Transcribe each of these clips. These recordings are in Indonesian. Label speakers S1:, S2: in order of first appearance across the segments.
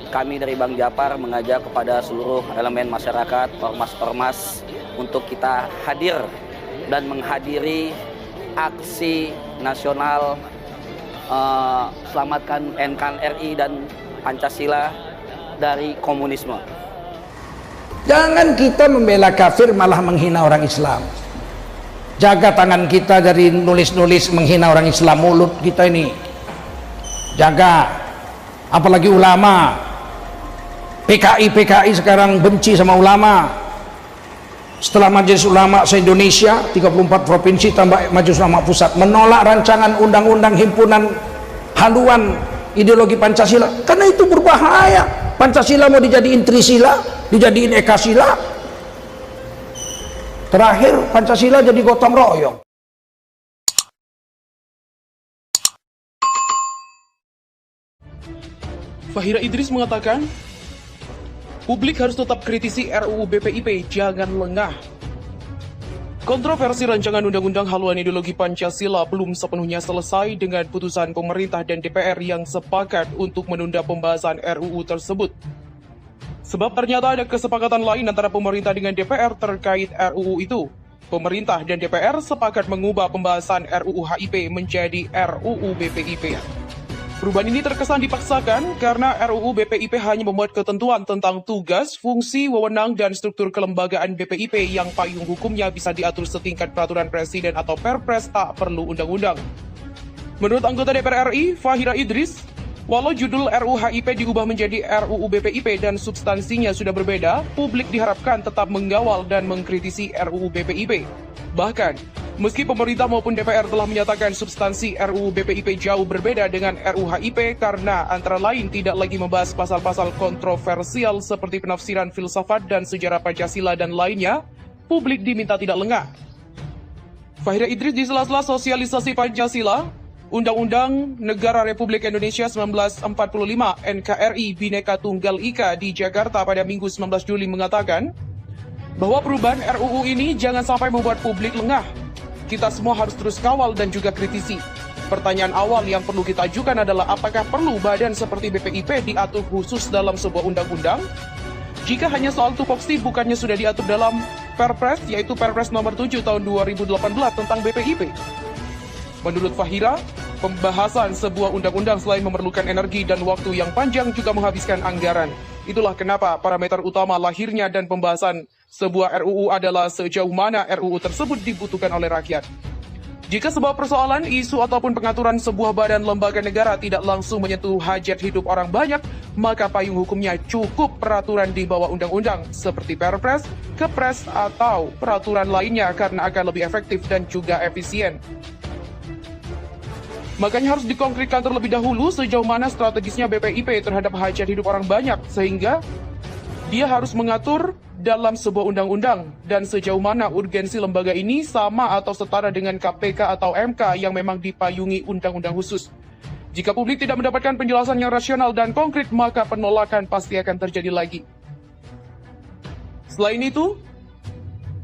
S1: kami dari Bang Japar mengajak kepada seluruh elemen masyarakat, ormas-ormas untuk kita hadir dan menghadiri aksi nasional selamatkan NKRI dan Pancasila dari komunisme.
S2: Jangan kita membela kafir malah menghina orang Islam. Jaga tangan kita dari nulis-nulis menghina orang Islam. Mulut kita ini jaga, apalagi ulama. PKI sekarang benci sama ulama. Setelah Majelis Ulama se-Indonesia 34 provinsi tambah Majelis Ulama Pusat menolak rancangan undang-undang himpunan haluan ideologi Pancasila karena itu berbahaya. Pancasila mau dijadiin Trisila, dijadiin Ekasila, terakhir Pancasila jadi gotong royong.
S3: Fahira Idris mengatakan, publik harus tetap kritisi RUU BPIP, jangan lengah. Kontroversi rancangan undang-undang haluan ideologi Pancasila belum sepenuhnya selesai dengan putusan pemerintah dan DPR yang sepakat untuk menunda pembahasan RUU tersebut. Sebab ternyata ada kesepakatan lain antara pemerintah dengan DPR terkait RUU itu. Pemerintah dan DPR sepakat mengubah pembahasan RUU HIP menjadi RUU BPIP. Perubahan ini terkesan dipaksakan karena RUU BPIP hanya memuat ketentuan tentang tugas, fungsi, wewenang, dan struktur kelembagaan BPIP yang payung hukumnya bisa diatur setingkat peraturan presiden atau perpres tak perlu undang-undang. Menurut anggota DPR RI, Fahira Idris, walau judul RUU HIP diubah menjadi RUU BPIP dan substansinya sudah berbeda, publik diharapkan tetap mengawal dan mengkritisi RUU BPIP. Bahkan, meski pemerintah maupun DPR telah menyatakan substansi RUU BPIP jauh berbeda dengan RUU HIP karena antara lain tidak lagi membahas pasal-pasal kontroversial seperti penafsiran filsafat dan sejarah Pancasila dan lainnya, publik diminta tidak lengah. Fahira Idris di sela-sela sosialisasi Pancasila, Undang-Undang Negara Republik Indonesia 1945 NKRI Bhinneka Tunggal Ika di Jakarta pada Minggu 19 Juli mengatakan bahwa perubahan RUU ini jangan sampai membuat publik lengah. Kita semua harus terus kawal dan juga kritisi. Pertanyaan awal yang perlu kita ajukan adalah apakah perlu badan seperti BPIP diatur khusus dalam sebuah undang-undang? Jika hanya soal tupoksi bukannya sudah diatur dalam Perpres, yaitu Perpres nomor 7 tahun 2018 tentang BPIP. Menurut Fahira, pembahasan sebuah undang-undang selain memerlukan energi dan waktu yang panjang juga menghabiskan anggaran. Itulah kenapa parameter utama lahirnya dan pembahasan sebuah RUU adalah sejauh mana RUU tersebut dibutuhkan oleh rakyat. Jika sebuah persoalan, isu ataupun pengaturan sebuah badan lembaga negara tidak langsung menyentuh hajat hidup orang banyak, maka payung hukumnya cukup peraturan di bawah undang-undang seperti Perpres, Kepres, atau peraturan lainnya karena akan lebih efektif dan juga efisien. Makanya harus dikonkretkan terlebih dahulu sejauh mana strategisnya BPIP terhadap hajat hidup orang banyak, sehingga dia harus mengatur dalam sebuah undang-undang dan sejauh mana urgensi lembaga ini sama atau setara dengan KPK atau MK yang memang dipayungi undang-undang khusus. Jika publik tidak mendapatkan penjelasan yang rasional dan konkret, maka penolakan pasti akan terjadi lagi. Selain itu,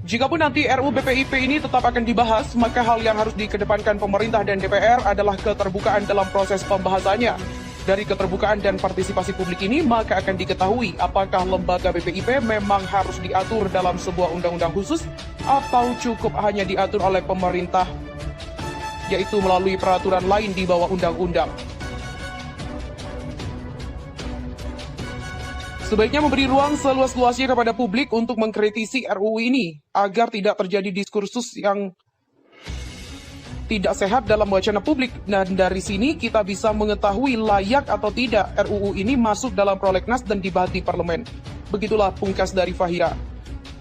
S3: jikapun nanti RUU BPIP ini tetap akan dibahas, maka hal yang harus dikedepankan pemerintah dan DPR adalah keterbukaan dalam proses pembahasannya. Dari keterbukaan dan partisipasi publik ini, maka akan diketahui apakah lembaga BPIP memang harus diatur dalam sebuah undang-undang khusus atau cukup hanya diatur oleh pemerintah, yaitu melalui peraturan lain di bawah undang-undang. Sebaiknya memberi ruang seluas-luasnya kepada publik untuk mengkritisi RUU ini, agar tidak terjadi diskursus yang tidak sehat dalam wacana publik. Dan dari sini kita bisa mengetahui layak atau tidak RUU ini masuk dalam prolegnas dan dibahas di parlemen. Begitulah pungkas dari Fahira.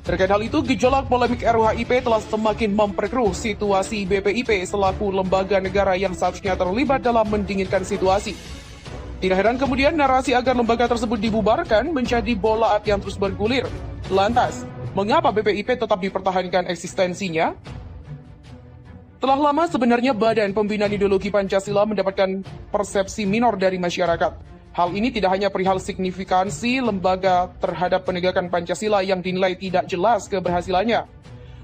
S3: Terkait hal itu, gejolak polemik RUU HIP telah semakin memperkeruh situasi BPIP selaku lembaga negara yang seharusnya terlibat dalam mendinginkan situasi. Tidak heran kemudian narasi agar lembaga tersebut dibubarkan menjadi bola api yang terus bergulir. Lantas, mengapa BPIP tetap dipertahankan eksistensinya? Telah lama sebenarnya Badan Pembinaan Ideologi Pancasila mendapatkan persepsi minor dari masyarakat. Hal ini tidak hanya perihal signifikansi lembaga terhadap penegakan Pancasila yang dinilai tidak jelas keberhasilannya,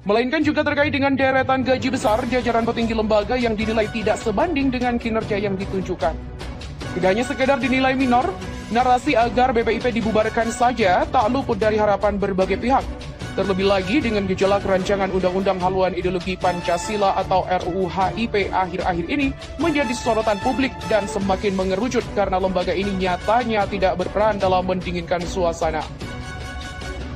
S3: melainkan juga terkait dengan deretan gaji besar jajaran petinggi lembaga yang dinilai tidak sebanding dengan kinerja yang ditunjukkan. Tidak hanya sekedar dinilai minor, Narasi agar BPIP dibubarkan saja tak luput dari harapan berbagai pihak. Terlebih lagi dengan gejolak rancangan Undang-Undang Haluan Ideologi Pancasila atau RUU HIP akhir-akhir ini menjadi sorotan publik dan semakin mengerucut karena lembaga ini nyatanya tidak berperan dalam mendinginkan suasana.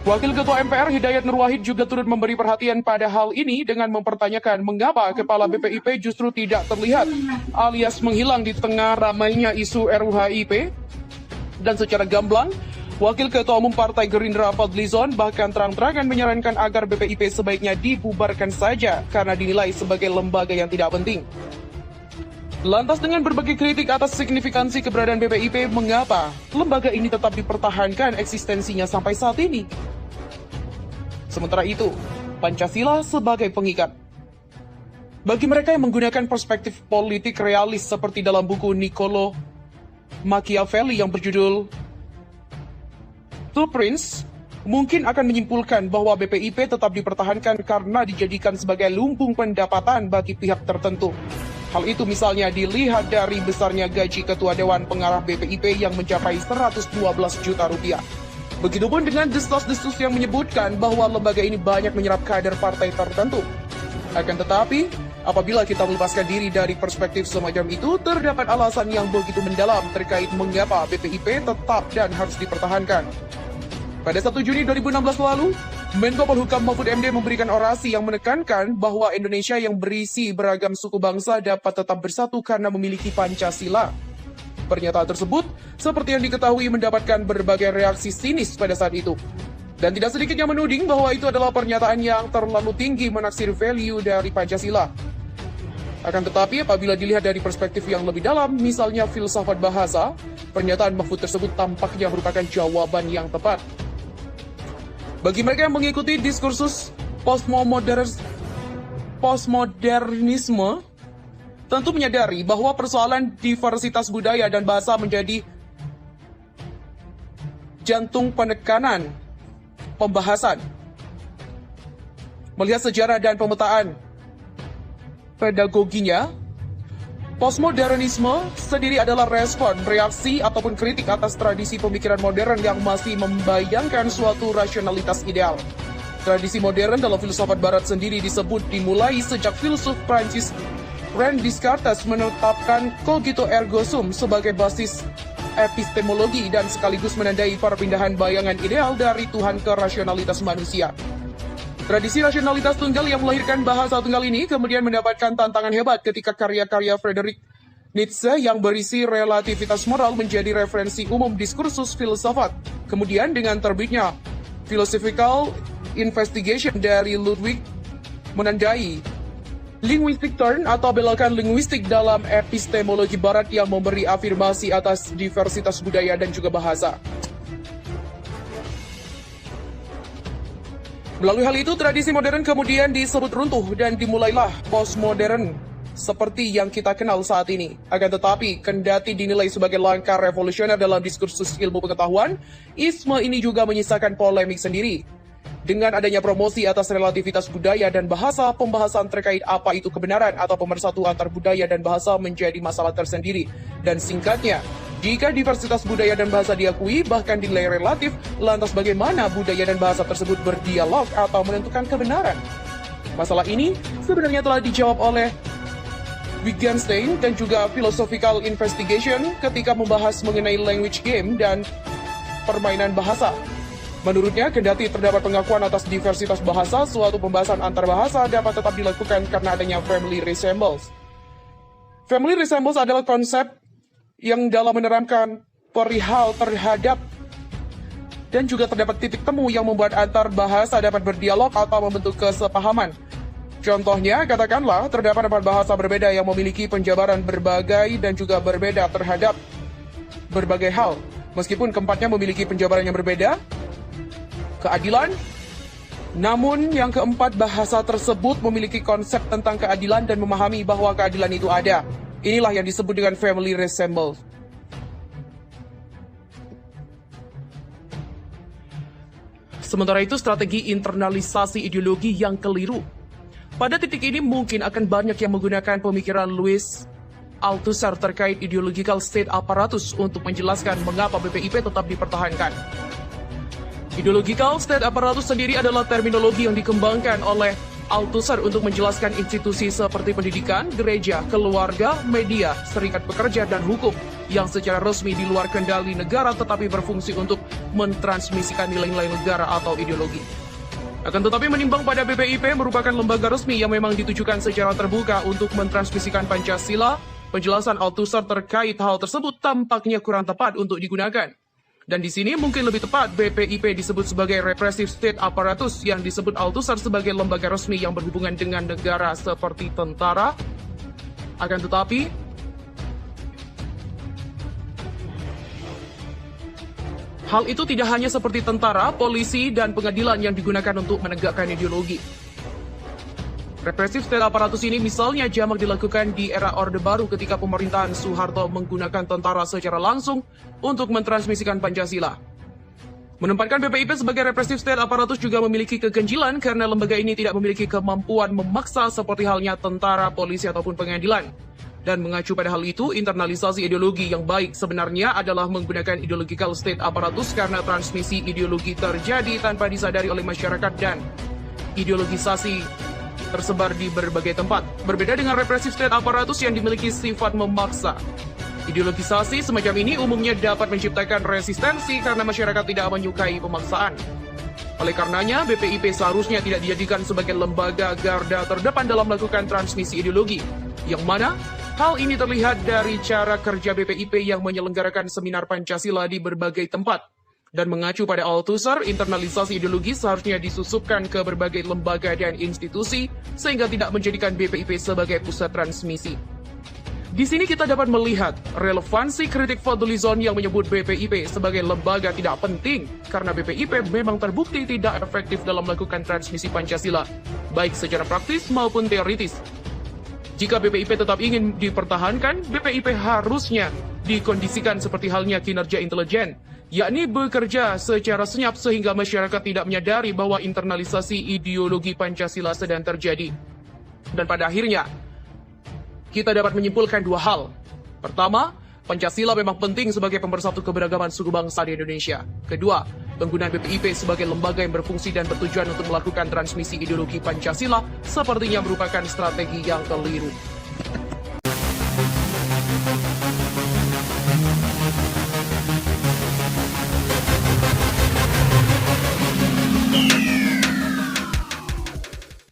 S3: Wakil Ketua MPR Hidayat Nur Wahid juga turut memberi perhatian pada hal ini dengan mempertanyakan mengapa Kepala BPIP justru tidak terlihat alias menghilang di tengah ramainya isu RUU HIP. Dan secara gamblang, Wakil Ketua Umum Partai Gerindra Fadlizon bahkan terang-terangan menyarankan agar BPIP sebaiknya dibubarkan saja karena dinilai sebagai lembaga yang tidak penting. Lantas dengan berbagai kritik atas signifikansi keberadaan BPIP, mengapa lembaga ini tetap dipertahankan eksistensinya sampai saat ini? Sementara itu, Pancasila sebagai pengikat. Bagi mereka yang menggunakan perspektif politik realis seperti dalam buku Niccolo Machiavelli yang berjudul The Prince, mungkin akan menyimpulkan bahwa BPIP tetap dipertahankan karena dijadikan sebagai lumbung pendapatan bagi pihak tertentu. Hal itu misalnya dilihat dari besarnya gaji Ketua Dewan Pengarah BPIP yang mencapai 112 juta rupiah. Begitupun dengan desas-desus yang menyebutkan bahwa lembaga ini banyak menyerap kader partai tertentu. Akan tetapi, apabila kita melepaskan diri dari perspektif semacam itu, terdapat alasan yang begitu mendalam terkait mengapa BPIP tetap dan harus dipertahankan. Pada 1 Juni 2016 lalu, Menko Polhukam Mahfud MD memberikan orasi yang menekankan bahwa Indonesia yang berisi beragam suku bangsa dapat tetap bersatu karena memiliki Pancasila. Pernyataan tersebut, seperti yang diketahui, mendapatkan berbagai reaksi sinis pada saat itu. Dan tidak sedikit yang menuding bahwa itu adalah pernyataan yang terlalu tinggi menaksir value dari Pancasila. Akan tetapi, apabila dilihat dari perspektif yang lebih dalam, misalnya filsafat bahasa, pernyataan Mahfud tersebut tampaknya merupakan jawaban yang tepat. Bagi mereka yang mengikuti diskursus postmodernisme, tentu menyadari bahwa persoalan diversitas budaya dan bahasa menjadi jantung penekanan pembahasan. Melihat sejarah dan pemetaan pedagoginya, postmodernisme sendiri adalah respon, reaksi, ataupun kritik atas tradisi pemikiran modern yang masih membayangkan suatu rasionalitas ideal. Tradisi modern dalam filsafat barat sendiri disebut dimulai sejak filsuf Prancis René Descartes menetapkan cogito ergo sum sebagai basis epistemologi dan sekaligus menandai perpindahan bayangan ideal dari Tuhan ke rasionalitas manusia. Tradisi rasionalitas tunggal yang melahirkan bahasa tunggal ini kemudian mendapatkan tantangan hebat ketika karya-karya Friedrich Nietzsche yang berisi relativitas moral menjadi referensi umum diskursus filsafat. Kemudian dengan terbitnya Philosophical Investigation dari Ludwig menandai linguistic turn atau belokan linguistik dalam epistemologi barat yang memberi afirmasi atas diversitas budaya dan juga bahasa. Melalui hal itu, tradisi modern kemudian disebut runtuh dan dimulailah postmodern seperti yang kita kenal saat ini. Akan tetapi, kendati dinilai sebagai langkah revolusioner dalam diskursus ilmu pengetahuan, isme ini juga menyisakan polemik sendiri. Dengan adanya promosi atas relativitas budaya dan bahasa, pembahasan terkait apa itu kebenaran atau pemersatu antar budaya dan bahasa menjadi masalah tersendiri. Dan singkatnya, jika diversitas budaya dan bahasa diakui, bahkan dinilai relatif, lantas bagaimana budaya dan bahasa tersebut berdialog atau menentukan kebenaran? Masalah ini sebenarnya telah dijawab oleh Wittgenstein dan juga Philosophical Investigation ketika membahas mengenai language game dan permainan bahasa. Menurutnya, kendati terdapat pengakuan atas diversitas bahasa, suatu pembahasan antar bahasa dapat tetap dilakukan karena adanya family resemblance. Family resemblance adalah konsep yang dalam menerangkan perihal terhadap dan juga terdapat titik temu yang membuat antar bahasa dapat berdialog atau membentuk kesepahaman. Contohnya, katakanlah terdapat 4 bahasa berbeda yang memiliki penjabaran berbagai dan juga berbeda terhadap berbagai hal. Meskipun keempatnya memiliki penjabaran yang berbeda, keadilan, namun yang keempat bahasa tersebut memiliki konsep tentang keadilan dan memahami bahwa keadilan itu ada. Inilah yang disebut dengan family resemblance. Sementara itu, strategi internalisasi ideologi yang keliru. Pada titik ini mungkin akan banyak yang menggunakan pemikiran Louis Althusser terkait ideological state apparatus untuk menjelaskan mengapa BPIP tetap dipertahankan. Ideological state apparatus sendiri adalah terminologi yang dikembangkan oleh Althusser untuk menjelaskan institusi seperti pendidikan, gereja, keluarga, media, serikat pekerja, dan hukum yang secara resmi di luar kendali negara tetapi berfungsi untuk mentransmisikan nilai-nilai negara atau ideologi. Akan tetapi menimbang pada BPIP merupakan lembaga resmi yang memang ditujukan secara terbuka untuk mentransmisikan Pancasila, penjelasan Althusser terkait hal tersebut tampaknya kurang tepat untuk digunakan. Dan di sini mungkin lebih tepat BPIP disebut sebagai repressive state apparatus yang disebut Althusser sebagai lembaga resmi yang berhubungan dengan negara seperti tentara. Akan tetapi, hal itu tidak hanya seperti tentara, polisi, dan pengadilan yang digunakan untuk menegakkan ideologi. Repressive state apparatus ini misalnya jamak dilakukan di era Orde Baru ketika pemerintahan Soeharto menggunakan tentara secara langsung untuk mentransmisikan Pancasila. Menempatkan BPIP sebagai repressive state apparatus juga memiliki keganjilan karena lembaga ini tidak memiliki kemampuan memaksa seperti halnya tentara, polisi, ataupun pengadilan. Dan mengacu pada hal itu, internalisasi ideologi yang baik sebenarnya adalah menggunakan ideological state apparatus karena transmisi ideologi terjadi tanpa disadari oleh masyarakat dan ideologisasi tersebar di berbagai tempat. Berbeda dengan repressive state apparatus yang dimiliki sifat memaksa. Ideologisasi semacam ini umumnya dapat menciptakan resistensi karena masyarakat tidak menyukai pemaksaan. Oleh karenanya, BPIP seharusnya tidak dijadikan sebagai lembaga garda terdepan dalam melakukan transmisi ideologi. Yang mana, hal ini terlihat dari cara kerja BPIP yang menyelenggarakan seminar Pancasila di berbagai tempat. Dan mengacu pada Althusser, internalisasi ideologi seharusnya disusupkan ke berbagai lembaga dan institusi sehingga tidak menjadikan BPIP sebagai pusat transmisi. Di sini kita dapat melihat relevansi kritik Fadlizon yang menyebut BPIP sebagai lembaga tidak penting karena BPIP memang terbukti tidak efektif dalam melakukan transmisi Pancasila, baik secara praktis maupun teoritis. Jika BPIP tetap ingin dipertahankan, BPIP harusnya dikondisikan seperti halnya kinerja intelijen, yakni bekerja secara senyap sehingga masyarakat tidak menyadari bahwa internalisasi ideologi Pancasila sedang terjadi. Dan pada akhirnya, kita dapat menyimpulkan dua hal. Pertama, Pancasila memang penting sebagai pemersatu keberagaman suku bangsa di Indonesia. Kedua, penggunaan BPIP sebagai lembaga yang berfungsi dan bertujuan untuk melakukan transmisi ideologi Pancasila sepertinya merupakan strategi yang keliru.